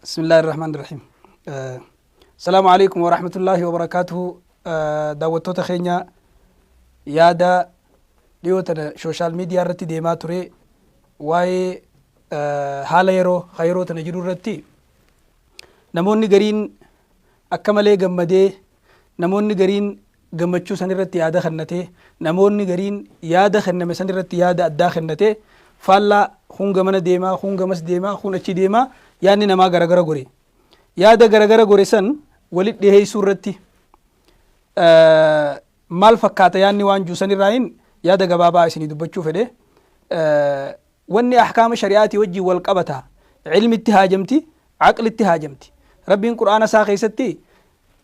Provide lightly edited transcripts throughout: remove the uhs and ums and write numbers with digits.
بسم الله الرحمن الرحيم السلام عليكم ورحمة الله وبركاته دعوتو تخينيا يادا ديوتنا سوشال ميديا رتي ديما توري واي حالا يرو خيرو تنجرو رتي نموني غرين أكمالي غمدي نموني غرين gammachuu san irratti yaada kennate namoonni gariin yaada kenname san irratti yaada addaa kennate faallaa kun gamana deemaa kun gamas deemaa kun achi deemaa yaadni namaa garagara gore yaada garagara gore san walit dhiheessuu irratti maal fakkaata yaadni waan juusan irraayin yaada gabaabaa isinii dubbachuu fedhe wanni ahkaama shari'aatii wajjii wal qabata ilmitti haajamti aqlitti haajamti rabbiin qur'aana isaa keessatti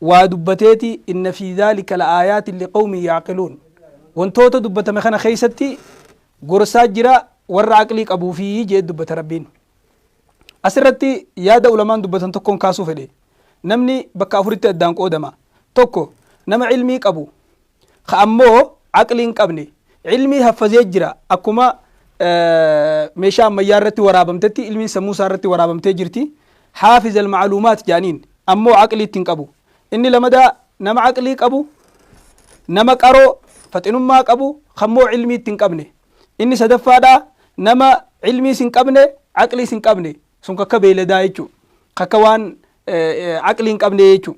ودبتيتي إن في ذلك لآيات لقوم يعقلون وانتوتا دبت مخنا خيستي قرصات جرا ور عقليك أبو فيه جيد دبت ربين أسرتي يادا علمان دبتن تكون كاسو فدي نمني بكا أفرت أدانك أودما توكو نما علميك أبو خأمو عقلينك أبني علمي هفزي جرا أكما ميشا ميارتي ورابمتتي علمي سموسارتي ورابمتي جرتي حافظ المعلومات جانين أمو عقلي تنكبو inni lamada nama aqlii qabu nama qaroo faxinummaa qabu kammoo ilmii ittiin qabne inni sadaffaadha nama ilmii sin qabne aqlii sin qabne sun kakka beeladaa jechu kakka waan aqlii hin qabne jechu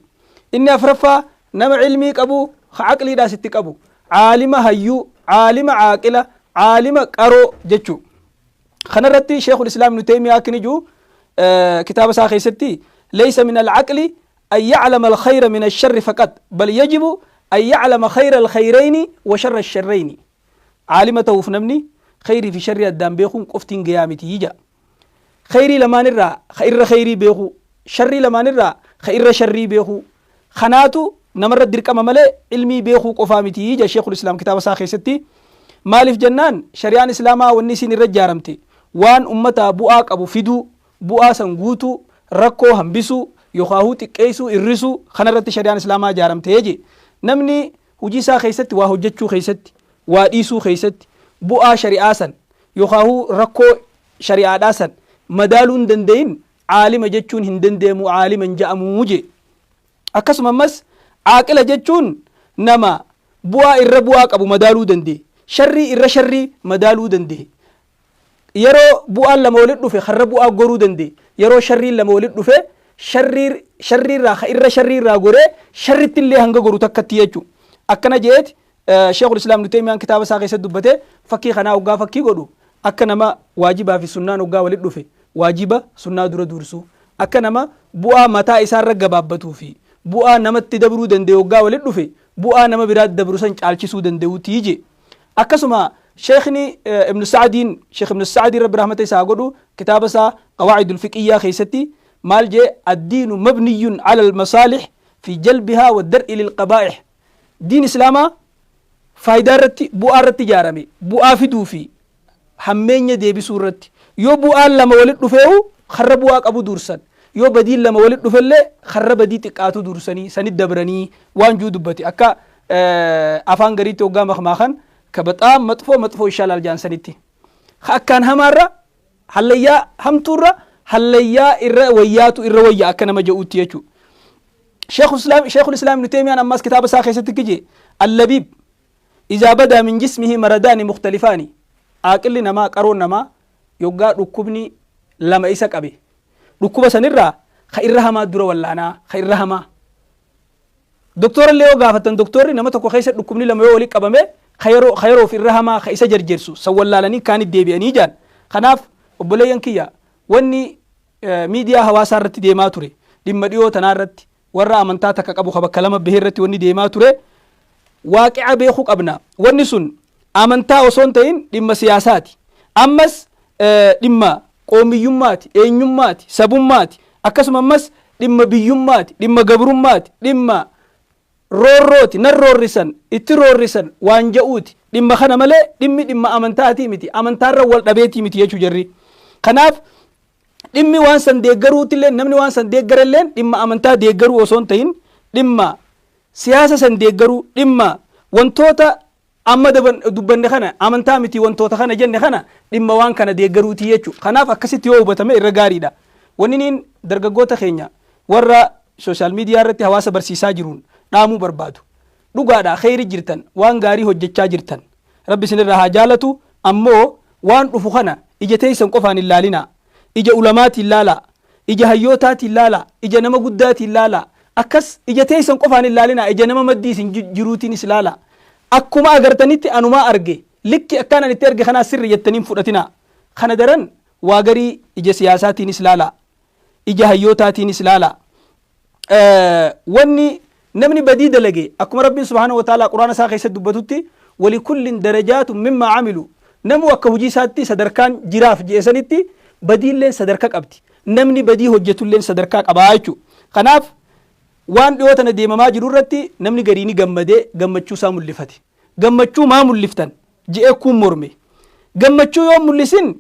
inni afraffaa nama ilmii qabu ka aqliidhaas itti qabu caalima hayyuu caalima caaqila caalima qaroo jechu kanarratti sheekul islaam ibnu taymiyaa akkin ijuu kitaaba isaa keessatti laysa min alcaqli أن يعلم الخير من الشر فقط بل يجب أن يعلم خير الخيرين وشر الشرين عالمته فنمني خيري في شر الدم بيخون قفتين قيامتي يجا خيري لما نرى خير خيري بيخو شري لما نرى خير شري بيخو خناتو نمر الدرك أمامله علمي بيخو قفامتي يجا شيخ الإسلام كتاب ساخي ستي مالف جنان شريان إسلاما والنسين الرجارمتي وان أمتا بؤاك أبو فدو بؤا سنغوتو ركو همبسو يخاهو تكيسو الرسو خنرت شريان إسلاما جارم تيجي نمني هجيسا خيست وهجتشو خيست واديسو خيست بؤا شريعاسا يخاهو ركو شريعاسا مدالون دندين عالم جتشون هندندمو عالما جأمو جي أكسم مس عاقل جتشون نما بؤا الربواك أبو مدالو دندي شري الرشري مدالو دندي يرو بؤا لمولد في خربوا أقرو دندي يرو شري لمولد في شرير را خير شرير را غوري شريت اللي هنگا غورو تكتيجو اكنا جيت شيخ الاسلام ابن تيميه كتاب ساقي سدبته فكي خنا اوغا فكي غدو اكنا ما واجبا في سنن اوغا ولد دفه واجبا سنن دور دورسو اكنا ما بوا متا اسار رغبابتو في بوا نمت دبرو دندي اوغا ولد دفه بوا نم براد دبرو سن چالچسو دندو تيجي اكسما شيخني ابن سعدين شيخ ابن السعدي رب رحمته ساغدو كتاب سا قواعد الفقهيه خيستي مالجي الدين مبني على المصالح في جلبها والدرء للقبائح دين إسلاما فايدة رتي بؤا رتي جارمي بؤا فدو في همين يدي بسورتي يو بؤا لما ولد رفعه خرب بؤا أبو دورسن يو بديل لما ولد رفعه خرب بدي تقاتو دورسني سند دبرني وانجو دبتي أكا أفان غريتي وقام مخماخن كبتام مطفو إشال الجانسانيتي خاكان همارا حليا همتورا هليا وياتو ويا أكنا مجاوتي يجو شيخ الإسلام ابن تيمية أماس كتاب ساخي ستكجي اللبيب إذا بدا من جسمه مردان مختلفان أكل نما قرون نما يوغا ركبني لما إساك أبي ركوبة سنرى خيرها ما دور ولانا خيرها ما دكتور اللي يوغا فتن دكتور نما تكو خيسة ركبني لما يوليك أبامي خيرو في الرحمة خيسة جرجرسو سوال لاني كانت ديبي أنيجان خناف وبليان كيا واني ميديا هواسا رتي ديما توري ديما ديو تنارتي ورا امنتا تك ابو خبا كلام بهرتي وني ديما توري واقع بيخوك ابنا وني سن امنتا وسونتين ديما سياساتي امس ديما قوميومات اينيومات سبومات اكسم امس ديما بيومات ديما غبرومات ديما رورروتي نروريسن اتروريسن وانجاوتي ديما خنا ملي ديما امنتاتي متي امنتار ول دبيتي متي يجو جري خناف dhimmi waan san deeggaruutillee namni waan san deeggaralleen dhimma amantaa deeggaruu osoo hin ta'in dhimma siyaasa san deeggaruu dhimma wantoota amma dubbanne kana amantaa miti wantoota kana jenne kana dhimma waan kana deeggaruuti jechuudha. Kanaaf akkasitti yoo hubatame irra gaariidha. Wanni niin dargaggoota keenya warra social media irratti hawaasa barsiisaa jiruun dhaamuu barbaadu. Dhugaadha khayri jirtan waan gaarii hojjechaa jirtan rabbi isinirraa haa jaalatu. Ammoo waan dhufu kana ija teessan qofaan hin laalina, ija ulamaatiin laala, ija hayyootaatiin laala, ija nama guddaatiin laala. Akkas ija teessan qofaan hin laalina, ija nama maddii isin jiruutiinis laala. Akkuma agartanitti anumaa arge likki akkaan ani itti arge kanaa sirri jettaniin fudhatina. Kana daran waa garii ija siyaasaatiinis laala, ija hayyootaatiinis laala. Wanni namni badii dalage akkuma rabbiin subhaanahu wa ta'ala quraana isaa keessatti dubbatutti walikullin darajaatu mimmaa camilu, namu akka hojii isaatti sadarkaan jiraaf jeesanitti badiilleen sadarkaa qabdi. Namni badii hojjetulleen sadarkaa qabaa jechuudha. Kanaaf waan dhiyoo tana deemamaa jiru irratti namni gariini gammadee gammachuu isaa mul'ifate. Gammachuu maa mul'iftan je'ee kun morme. Gammachuu yoo mul'isin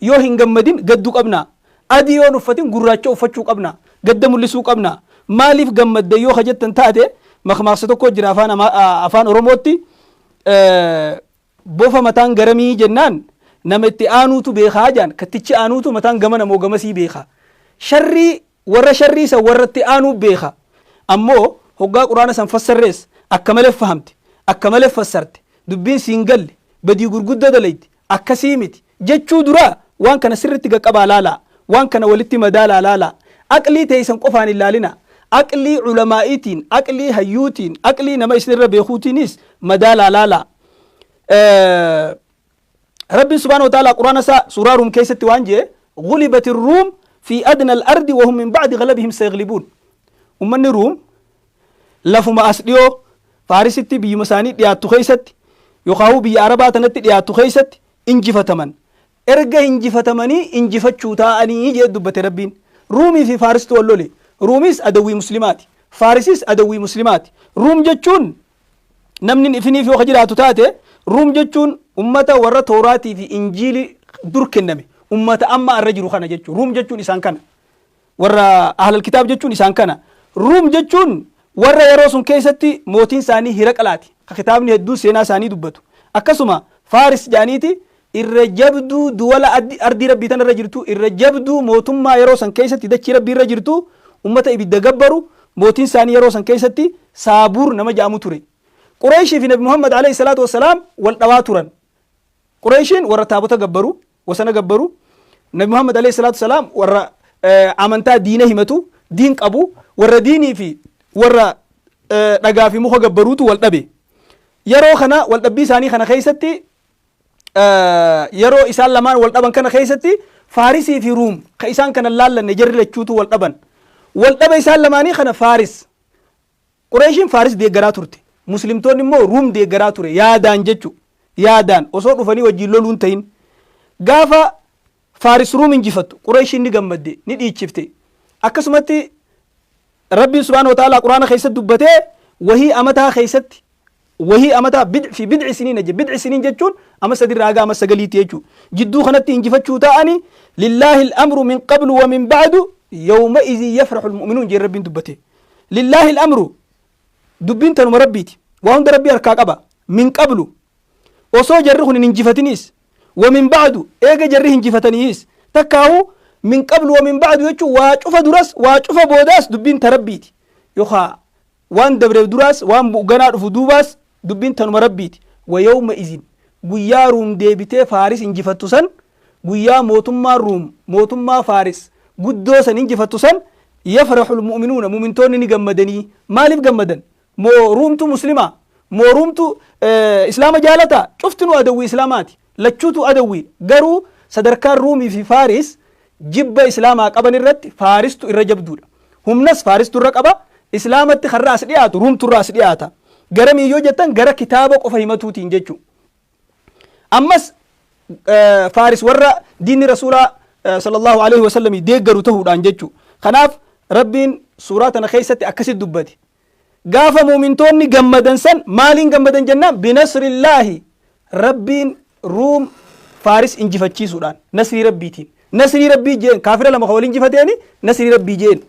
yoo hin gammadin gadduu qabna. Adii yoo uffatin gurraacha uffachuu qabna. Gadda mul'isuu qabna. Maaliif gammadde yoo hajjettan taate makmaaksa tokko jira afaan Oromootti bofa mataan garamii jennaan nama itti aanuutu beekaa jaan kattichi aanuutu mataan gama namoo gamasii beeka. Sharrii warra sharrii isa warra itti aanuu beeka. Ammoo hoggaa quraana san fassarrees akka malee fahamte akka malee fassarte dubbiin siin galle badii gurguddaa dalayti akkasii miti jechuu dura waan kana sirritti qaqqabaa laala, waan kana walitti madaalaa laala. Aqlii teessan qofaan hin laalina. Aqlii culamaa'iitiin, aqlii hayyuutiin, aqlii nama isinirra beekuutiinis madaalaa laala. Rabbiin subhaanahu wa ta'ala quraana isaa suuraa Ruum keessatti waan jee غلبت الروم في أدنى الأرض وهم من بعد غلبهم سيغلبون. ummanni Ruum lafuma as dhiyoo Faarisitti biyyuma isaanii dhiyaattu keessatti yookaan biyya Arabaa tanatti dhiyaattu keessatti injifataman. Erga injifatamanii injifachuu taa'anii jee dubbate Rabbiin. Ruumii fi Faarisitti wal lole. Ruumis adawwii muslimaati, Faarisis adawwii muslimaati. Ruum jechuun namni ifiniif yoo jiraatu taate Ruum jechuun ummata warra Tooraatii fi Injiilii dur kenname ummata amma arra jiru kana jechuun Ruum jechuun isaan kana. Warra ahlal kitaab jechuun isaan kana. Ruum jechuun warra yeroo sun keessatti mootiin isaanii Hiraqlaati. Kitaabni hedduu seenaa isaanii dubbatu. Akkasuma Faaris jaaniiti irra jabduu duwala ardii rabbii tan irra jirtu, irra jabduu mootummaa yeroo san keessatti dachii rabbii irra jirtu, ummata ibidda gabbaru, mootiin isaanii yeroo san keessatti Saabuur nama jaamu ture. Qureeshii fi Nabi Muhammad alayhi salaatu wassalaam wal dhawaa turan. Qureeshiin warra taabota gabbaru, wasana gabbaru. Nabi Muhammad alayhi salaatu wassalaam warra amantaa diina himatu, diin qabu, warra diinii fi warra dhagaa fi muka gabbaruutu wal dhabe. Yeroo kana wal dhabbii isaanii kana keessatti yeroo isaan lamaan wal dhaban kana keessatti Faarisii fi Ruum ka isaan kana laallanne jarri lachuutu wal dhaban. Wal dhaba isaan lamaanii kana Faaris. Qureeshiin Faaris deeggaraa turte. Muslimtoonni immoo Ruum deeggaraa ture yaadaan jechu. Yaadaan osoo dhufanii wajjin loluun ta'in. Gaafa Faaris Ruum injifattu Qureeshiin ni gammadde ni dhiichifte. Akkasumatti Rabbiin subhaanahu wa ta'ala quraana keessatti dubbatee wahii amataa keessatti wahii amataa fi bid'i siniin ajje bid'i siniin jechuun ama sadirraa haga ama sagaliitti jechuudha. Jidduu kanatti injifachuu ta'anii lillaahi al-amru min qablu wa min ba'du yawma idhin yafrahu al-mu'minuun jee Rabbiin dubbate. Lillaahi al-amru dubbiin tanuma Rabbiiti. Waa hunda Rabbii harkaa qaba. Min qablu osoo jarri kun hin injifatiniis wa min ba'du eega jarri hinjifataniis takkaawu min qablu wa min ba'du jechuun waa cufa duras waa cufa boodaas dubbiin ta Rabbiiti. Yookaan waan dabreef duraas waan ganaa dhufu duubaas dubbiin tanuma Rabbiiti. Wa yawma idhin guyyaa Ruum deebitee Faaris injifattu san guyyaa mootummaa Ruum mootummaa Faaris guddoo san injifattu san yafrahu al-mu'minuuna mu'mintoonni ni gammadanii. Maaliif gammadan? Moo Ruumtu muslima moo Ruumtu islaama jaalata cuftinu adawwii islaamaati lachuutu adawwii. Garuu sadarkaan Ruumii fi Faaris jibba islaamaa qaban irratti Faaristu irra jabduudha. Humnas Faaristu irra qaba. Islaamatti karra as dhiyaatu Ruumtu irra as dhiyaata. Gara miyyoo jettan gara kitaaba qofa himatuutiin jechuudha. Ammas Faaris warra diinni rasuulaa sallallahu alaihi wasallam deeggaru ta'uudhaan jechuudha. Kanaaf Rabbiin suuraa tana keessatti akkasitti dubbate. Gaafa muumintoonni gammadan san maaliin gammadan jennaan binasrillaahi Rabbiin Ruum Faaris injifachiisuudhaan nasrii Rabbiitiin. Nasrii Rabbii jeen kaafira lama ka wal injifateeni nasrii Rabbii jeen.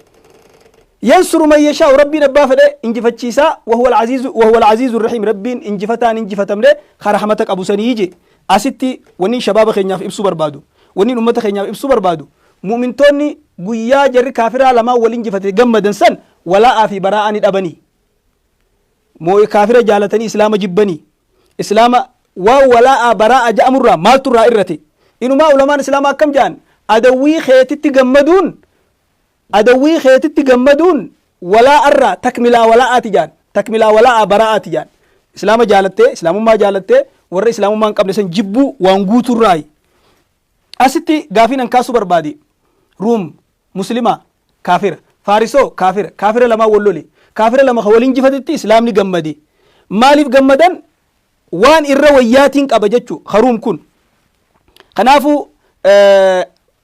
ينصر من يشاء ربنا بافده انجفتشيسا وهو العزيز الرحيم ربين انجفتان انجفتم له خرحمتك ابو سنيجي اسيتي وني شباب خينيا في ابسو بربادو وني امته خينيا في ابسو بربادو mu'mintoonni guyyaa jarri kaafiraa lamaan wal injifate gammadan san walaa'aa fi baraa'aa ni dhabanii moo kaafira jaalatanii islaama jibbanii islaama waan walaa'aa baraa'a ja'amurraa maaltu irraa irrate inumaa ulamaan islaamaa akkam ja'an adawwii keetitti gammaduun walaa'arraa takmilaa walaa'aati ja'an takmilaa walaa'aa baraa'aati ja'an islaama jaalattee islaamummaa jaalattee warra islaamummaa hin qabne san jibbuu waan guuturraayi asitti gaafiin an kaasuu barbaade ruum muslima kaafira faarisoo kaafira lamaa wallole kaafira lama wal injifatetti islaamni gammade maaliif gammadan waan irra wayyaatiin qaba jechu haruum kun kanaafu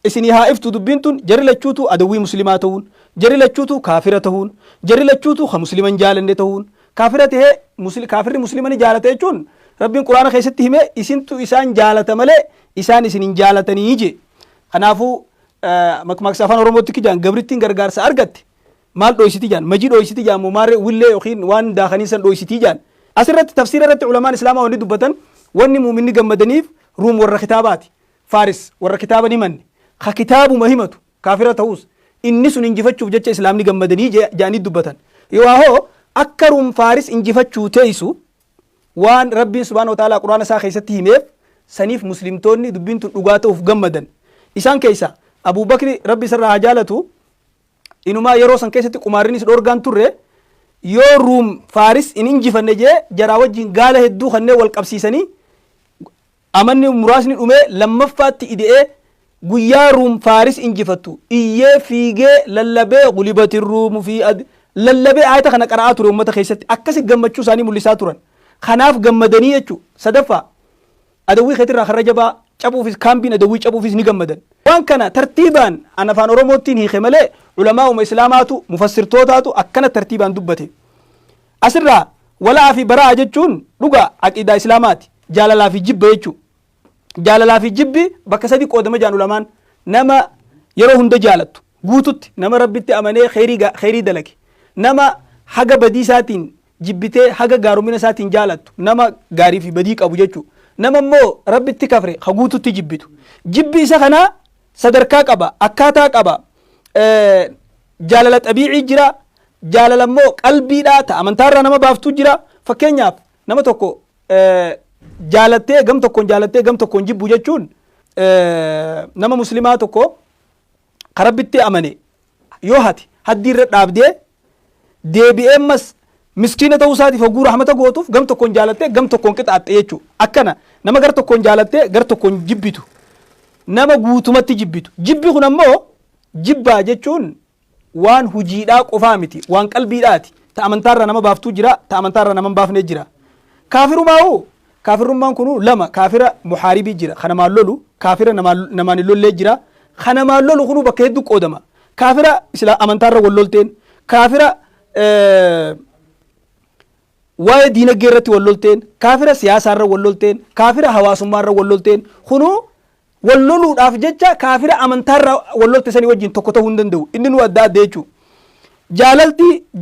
isinii haa iftu dubbiin tun jarri lachuutu adawwii muslimaa ta'uun jarri lachuutu kaafira ta'uun jarri lachuutu ka musliman jaalanne ta'uun kaafira tahee kaafirri muslimani jaalata jechuun rabbiin quraana keessatti hime isintu isaan jaalata malee isaan isin hin jaalatanii je kanaafu makmaaksa afaan oromootti kijaan gabrittiin gargaarsa argatte maal dhoysiti jaan majii dhoysiti jaan mumaarre willee yookiin waan daakanii san dhoysitii jaan asirratti tafsiira irratti ulamaan islaamaa wanni dubbatan wanni muuminni gammadaniif ruum warra kitaabaati faaris warra kitaaba ni manne ka kitaabuma himatu kaafira ta'us inni sun injifachuuf jecha islaamni gammadanii jaanii dubbatan yoo hoo akka ruum faaris injifachuu teessu waan rabbiin subhaanahu wa ta'aalaa quraana isaa keessatti himeef saniif muslimtoonni dubbiin tun dhugaa ta'uuf gammadan isaan keessa Abu Bakri rabbi isarraa haa jaalatu inumaa yeroo san keessatti qumaarrinis dhorgaan turre yoo ruum faaris in injifanne jee jaraa wajjin gaala hedduu kanneen wal qabsiisanii amanni muraasni dhumee lammaffaatti ide'ee guyyaa ruum faaris injifattu iyyee fiigee lallabee gulibati ruumu fi lallabee ayata kana qara'aa ture ummata keessatti akkasi gammachuu isaanii mul'isaa turan kanaaf gammadanii jechuu sadaffaa adawwii keetirraa karra jabaa cabuufis kaambiin adawwii cabuufis ni gammadan waan kana tartiibaan an afaan oromoottiin hiike malee ulamaa'uma islaamaatu mufassirtootaatu akkana tartiibaan dubbate asirraa wala'aa fi baraa'a jechuun dhuga aqiidaa islaamaati jaalalaa fi jibba jechuu jaalalaa fi jibbi bakka sadi qoodama jaan ulamaan nama yeroo hunda jaalattu guututti nama rabbitti amanee kheyrii dalage nama haga badii isaatiin jibbitee haga gaarumina isaatiin jaalattu nama gaarii fi badii qabu jechuu nama immoo rabbitti kafre ha guututti jibbitu jibbi isa kanaa sadarkaa qaba akkaataa qaba jaalala xabiicii jira jaalala immoo qalbiidhaa ta amantaarraa nama baaftuu jira fakkeenyaaf nama tokko jaalattee gam tokkoon jibbu jechuun nama muslimaa tokko ka rabbitti amane yoo hati haddiirra dhaabdee deebi'ee ammas miskiina ta'uu isaatiif hogguu rahmata gootuuf gam tokkoon jaalattee gam tokkoon qixaaxxe jechuu akkana nama gar tokkoon jaalattee gar tokkoon jibbitu nama guutumatti jibbitu jibbi kun ammoo jibbaa jechuun waan hujiidhaa qofaa miti waan qalbiidhaati ta amantaarraa nama baaftuu jira ta amantaarraa nama baafnee jira kaafirummaan kunu lama kaafira muhaaribii jira kanamaan lolu kaafira namaan hin lollee jira kanamaan lolu kunu bakka hedduu qoodama kaafira amantaarra wal lolteen kaafira waa'ee diinagdee irratti wal lolteen kaafira siyaasaarra wal lolteen kaafira hawaasummaarra wal lolteen kunu wal loluudhaaf jecha kaafira amantaarra wal lolte sanii wajjin tokko ta'uu hin danda'u inni nu adda adda jechuu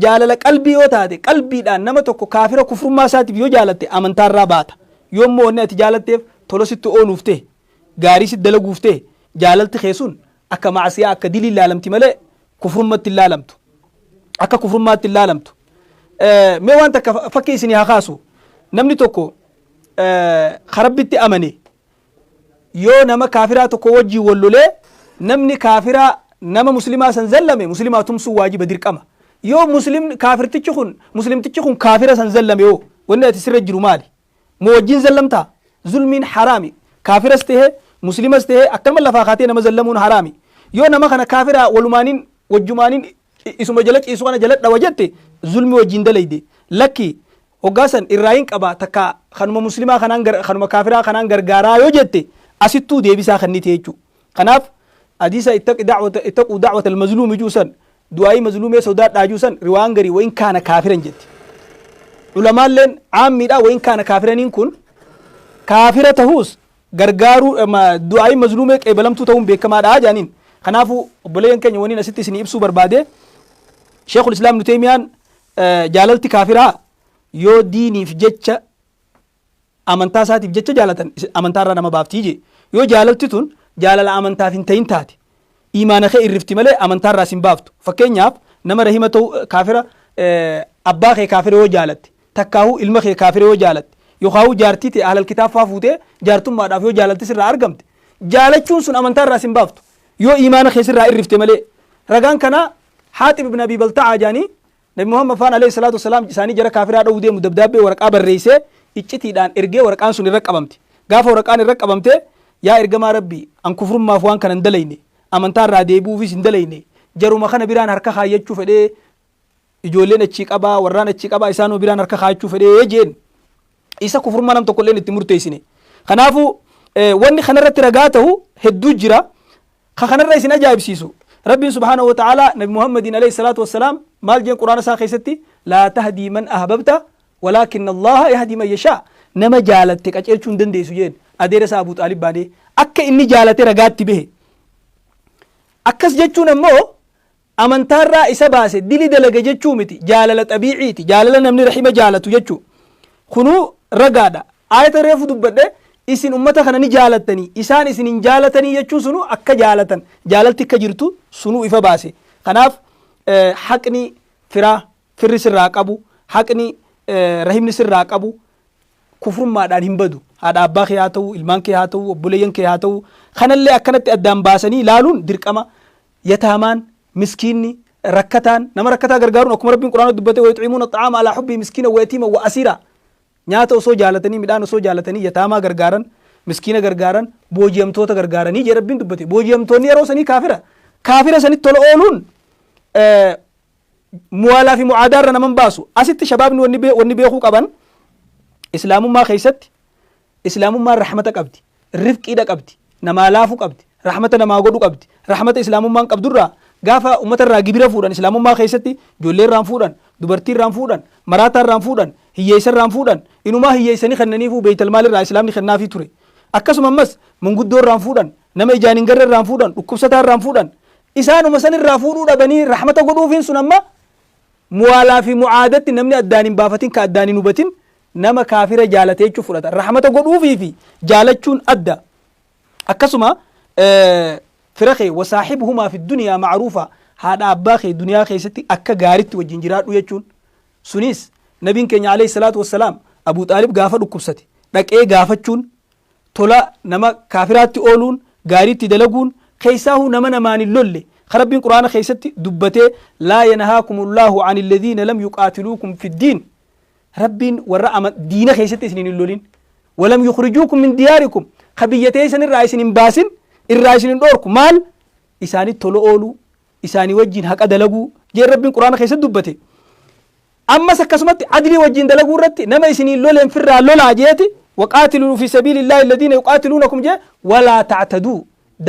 jaalala qalbii yoo taate qalbiidhaan nama tokko kaafira kufrummaa isaatiif yoo jaalatte amantaarraa baata yoommoo wanni ati jaalatteef tolositti ooluuf ta'e gaarii sitti dalaguuf ta'e jaalalti keessuun akka macsiyaa akka dilii ilaalamti malee kufrummatti ilaalamtu akka kufrummaatti ilaalamtu mee waan takka fakkii isinii haa kaasu namni tokko karabbitti amane yoo nama kaafiraa tokko wajjii wal lolee namni kaafiraa nama muslimaa san zallame muslimaa tumsuu waajiba dirqama yoo muslimtichi kun kaafira san zallame yoo wanni ati sirra jiru maali moo wajjin zallamtaa zulmiin haraami kaafiras tahee muslimas tahee akkanuma lafaa kaatee nama zallamuun haraami yoo nama kana kaafiraa walumaaniin wajjumaaniin isuma jala ciisu kana jala dhawa jette zulmi wajjin dalayde lakki hoggaasan irraayin qaba takka kanuma muslimaa kanuma kaafiraa kanaan gargaaraa yoo jette asittuu deebisaa kannite jechuu kanaaf hadiisa ittaquu dacwata almazluumi juusan du'aayii mazluumee sodaadhaa juusan riwaan garii wayin kaana kaafiran jette ulamaalleen caammiidha wayin kaana kaafiraniin kun kaafira tahuus gargaaruu du'aayii mazluumee qeebalamtuu ta'uun beekamaadha jaaniin kanaafu obboleeyyan keenya waniin asitti isinii ibsuu barbaade sheekul islaam ibnu teemiyaan jaalalti kaafiraa yoo diiniif jecha amantaa isaatiif jecha jaalatan amantaarraa nama baaftii je yoo jaalalti tun jaalala amantaaf hin ta'in taate إيمانك إرفتي ملي أمنتار راسين بافتو فكين ياب نما رحمته كافرة أباخي كافر وجالت تكاهو المخي كافر وجالت يخاو جارتي أهل الكتاب فافوته جارتم ما دافيو جالت سر أرقمت جالتشون سن أمنتار راسين بافتو يو إيمانك سر إرفتي ملي رجان كنا حاتم بن أبي بلتع جاني نبي محمد فان عليه الصلاة والسلام ساني جرى كافر هذا ودي مدبدب ورق أبر رئيسه إجتي دان إرجع ورقان سن الرق أبمتي قاف ورقان الرق أبمتي يا إرجع ما ربي أن كفر ما فوان كان دليني أمنتار راديبو في سندليني جرو ما خنا بيران هركا خايج شوف ده إجولين الشيك أبا وران الشيك أبا إسانو بيران هركا خايج شوف ده يجين إيسا كفر ما نم تقولين التمر تيسيني خنافو واني خنرة رجاته هدو جرا خنرة رئيسنا جايب سيسو ربي سبحانه وتعالى نبي محمد عليه الصلاة والسلام مال جين قرآن ساخيستي لا تهدي من أحببت ولكن الله يهدي من يشاء نما جالتك أجل شون دن ديسو جين أدير أبو طالب باني أكا إني جالتي رجات به أكس جتشون أمو أمنتار رئيس باسي دلي دلق جتشو متي جالة طبيعيتي جالة نمني رحمة جالة جتشو خنو رقادة آية ريفو دبده isin ummata kana ni jaalatani isaan isin hin jaalatani jechuu sunu akka jaalatan jaalalti akka jirtu sunu ifa baase kanaaf haqni firri sirraa qabu haqni rahimni sirraa qabu kufrummaadhaan hin badu haadha abbaa kee haa ta'u ilmaan kee haa ta'u obboleeyyan kee haa ta'u kanallee akkanatti addaan baasanii ilaaluun dirqama yataamaan miskiinni rakkataan nama rakkataa gargaaruun akkuma rabbiin quraana dubbate wa yut'imuuna axaama alaa hubbii miskiina wa yatiima wa asiira nyaata osoo jaalatanii midhaan osoo jaalatanii yataamaa gargaaran miskiina gargaaran booji'amtoota gargaaranii jee rabbiin dubbate booji'amtoonni yeroo sanii kaafira sanitti tola ooluun muwaalaa fi mucaadaarra naman baasu asitti shabaabni wanni beekuu qaban islaamummaa keessatti islaamummaan rahmata qabdi rifqiidha qabdi namaa laafuu qabdi rahmata namaa godhu qabdi rahmata islaamummaan qabdurraa gaafa ummata irraa gibira fuudhan islaamummaa keessatti ijoollee irraan fuudhan dubartii irraan fuudhan maraataa irraan fuudhan hiyyeessa irraan fuudhan inumaa hiyyeessanii kennaniifuu beeytal maal irraa islaamni kennaafii ture akkasuma ammas munguddoo irraan fuudhan nama ijaan hin garre irraan fuudhan dhukkubsataa irraan fuudhan isaanuma san irraa fuudhuu dhabanii rahmata godhuufiin sun amma muwaalaa fi mucaadatti namni addaan hin baafatin ka addaan hin hubatin nama kaafira jaalatee jechuu fudhata rahmata godhuufii fi jaalachuun adda akkasuma firaqee wasaaxibuhumaa fi duniyaa macruufa haadha abbaa kee duniyaa keessatti akka gaaritti wajjin jiraadhu jechuun sunis nabiin keenya alayhi salaatu wassalaam abuu xaalib gaafa dhukkubsate dhaqee gaafachuun tola nama kaafiraatti ooluun gaariitti dalaguun keessaahuu nama namaan hin lolle rabbiin quraana keessatti dubbatee laa yanhaakum allaahu an alladhiina lam yuqaatiluukum fi ddiin rabbiin warra diina keessatti isin hin lolin walam yukhrijuukum min diyaarikum kabiyyatee isan irraa isin hin baasin irraa isin hin dhoorku maal isaanitti tola ooluu isaanii wajjin haqa dalaguu jee rabbiin quraana keessatti dubbate ammas akkasumatti adlii wajjin dalaguu irratti nama isiniin loleen firraa lolaa jeeti waqaatiluu fi sabiilillaahi alladhiina yuqaatiluunakum jee walaa tactaduu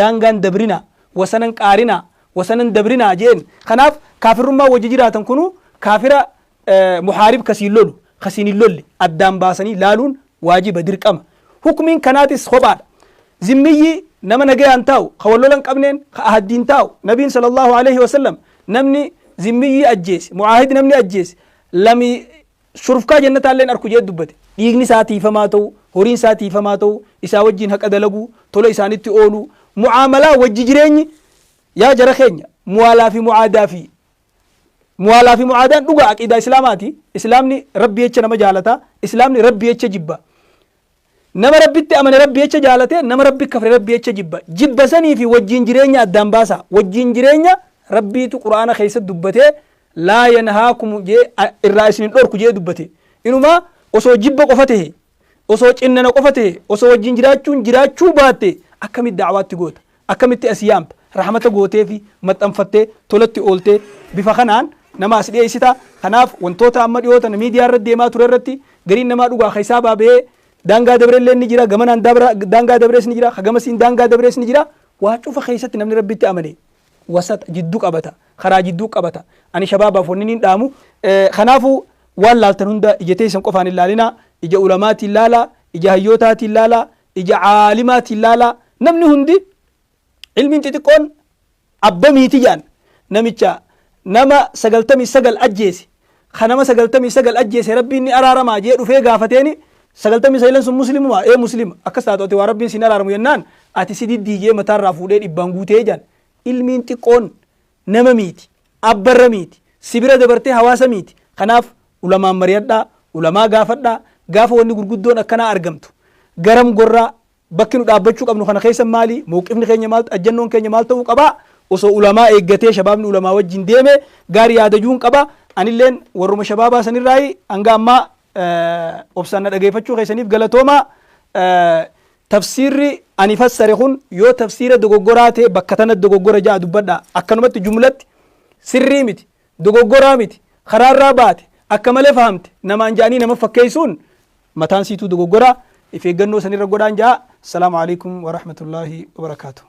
daangaan dabrina wasanan qaarina wasanan dabrina jeen kanaaf kaafirummaa wajji jiraatan kunu kaafira muhaarib kasiin lolu kasiin hin lolle addaan baasanii laaluun waajiba dirqama hukmiin kanaatis kophaadha zimmiyyi nama nagayaan taa'u ka wallolan qabneen ka ahaddiin taa'u nabiin sallallahu alaihi wasallam namni zimmiyyi ajjeese mucaahid namni ajjeese lami shurufkaa jannataalleen arku jee dubbate dhiigni isaa tiifamaa ta'u horiin isaa tiifamaa ta'u isaa wajjin haqa dalaguu tola isaanitti ooluu mucaamalaa wajji jireenyi yaa jara keenya muwaalaa fi mucaadaan dhugaa aqiidaa islaamaati islaamni rabbi jecha nama jaalata islaamni rabbi jecha jibba nama rabbitti amane rabbi jecha jaalate nama rabbi kafre rabbi jecha jibba sanii fi wajjin jireenya addaan baasa wajjin jireenya rabbiitu quraana keessa dubbate laa yanhaakum jee irraa isin dhorku jee dubbate inuma osoo jibba qofa tahe osoo cinnana qofa tahe osoo wajjin jiraachuu baatte akkamitti dacwaatti goota akkamitti as yaamta rahmata gootee fi maxxanfattee tolatti ooltee bifa kanaan nama as dhiyeessita kanaaf wantoota amma dhiyootan miidiyaa irratti deemaa ture irratti gariin namaa dhugaa keessaa baabee daangaa dabrellee ni jira gamanaan daangaa dabrees ni jira hagamasiin daangaa dabrees ni jira waa cufa keessatti namni rabbitti amane wasat jidduu qabata karaa jidduu qabata ani shabaabaaf wanni hin dhaamu kanaafu waan laaltan hunda ija teessan qofaan hin laalina ija ulamaatiin laala ija hayyootaatiin laala ija caalimaatiin laala namni hundi ilmiin xixiqqoon abba miiti jaan namicha nama 99 ajjeese kanama 99 ajjeese rabbiin ni araaramaa jee dhufee gaafateeni 99 sun muslimuma muslima akkas taatu waa rabbiin sin araaramu yennaan ati sididdii jee mataarraa fuudhee dhibbaan guutee jaan ilmiin xiqqoon nama miti abbarra miti sibira dabartee hawaasa miti kanaaf ulamaan mari'adhaa ulamaa gaafadhaa gaafa wanni gurguddoon akkanaa argamtu garam gorraa bakki nu dhaabbachuu qabnu kana keessa maali mawqifni keenya maal ajjannoon keenya maal ta'uu qabaa osoo ulamaa eeggatee shabaabni ulamaa wajjin deeme gaarii yaadajuun qaba anilleen warruma shabaabaa sanirraayi hanga ammaa obsaan na dhageeffachuu keessaniif galatoomaa tafsiirri ani fassare kun yoo tafsiira dogoggoraa ta'e bakka tanatti dogoggora ja'a dubbadha akkanumatti jumlatti sirrii miti dogoggoraa miti karaarraa baate akka malee fahamte namaan ja'anii nama fakkeessuun mataan siituu dogoggoraa if eeggannoo sanirra godhaan ja'a. Assalaamu alaikum wa rahmatullahi wa barakaatuh.